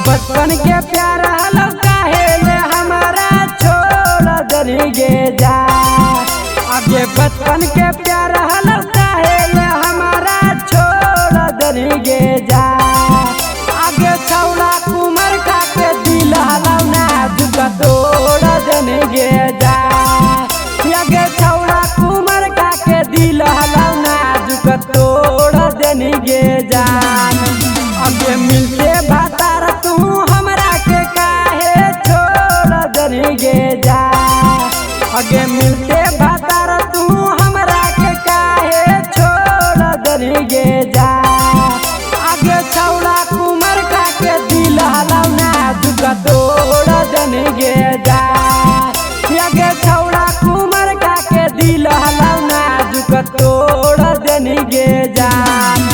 बचपन के प्यार हलो काहे ले हमारा छोड़ दनी गे जा। आगे बचपन के प्यार हलो काहे ले हमारा छोड़ दनी गे जा। आगे छौड़ा कुमार का के दिल हलो ना झुका तोड़ दनी गे जा। आगे छौड़ा कुमार का के दिल हलो ना झुका तोड़ दनी गे जान। आगे मिलते भातार तू हमरा के काहे छोड़ दनी गे जा। आगे मिलते भातार तू हमरा के काहे छोड़ दनी गे जा। आगे छौड़ा कुमार का के दिल हलो ना झुका तोड़ दनी गे जा। आगे छौड़ा कुमार का के दिल हलो ना झुका तोड़ दनी गे जान।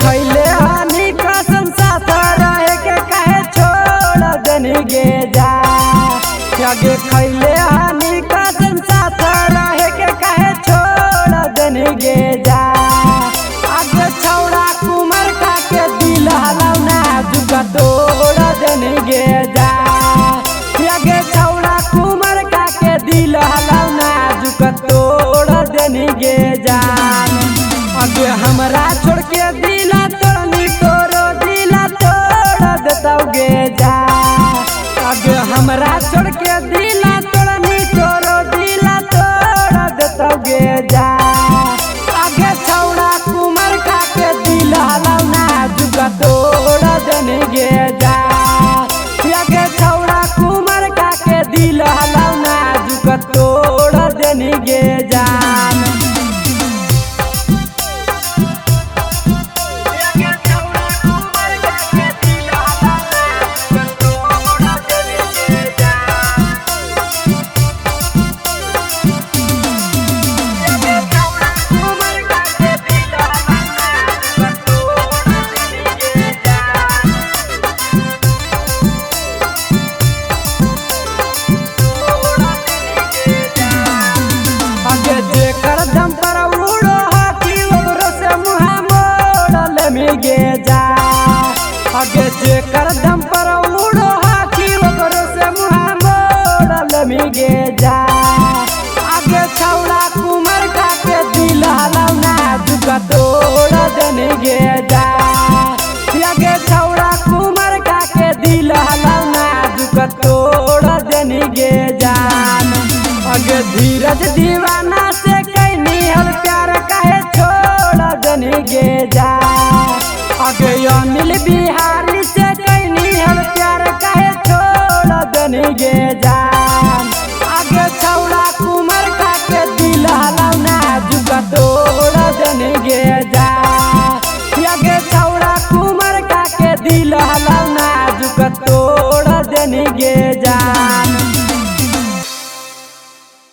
खैले हानि कसम साथ रहे के काहे छोड़ दनी गे जा। आगे खैले हानि कसम साथ रहे के काहे छोड़ दनी गे जा। आगे छौड़ा कुमार का के दिल हलो ना झुका तोड़ दनी गे जा। आगे छौड़ा कुमार का के दिल हलो ना झुका तोड़ दनी गे जान। आगे हमरा छोड़ के दिला तोड़नी तोरो दिला तोड़ देता गे जा। आगे हमरा छोड़ के दिला तोड़नी तोरो दिला तोड़ देता गे जा। आगे छौड़ा कुमार का के दिल हलो ना झुका तोड़ दनी गे जा। आगे छौड़ा कुमार का के दिल हलो ना झुका तोड़ दनी गे जान। आगे जेकर दम पर उड़ो हाथी ओकरो से मुहा मोड़ ले गे जा। आगे जेकर दम पर उड़ो हाथी ओकरो से मुहा मोड़ ले गे जा। आगे छौड़ा कुमार का के दिल हलो ना झुका तोड़ दनी गे जा। आगे छौड़ा कुमार का के दिल हलो ना झुका तोड़ दनी गे जान। आगे धीरज दीवाना से कैनी हल प्यार काहे छोड़ दनी गे जा। आगे अनिल बिहारी से कैनी हल प्यार काहे छोड़ दनी गे जा।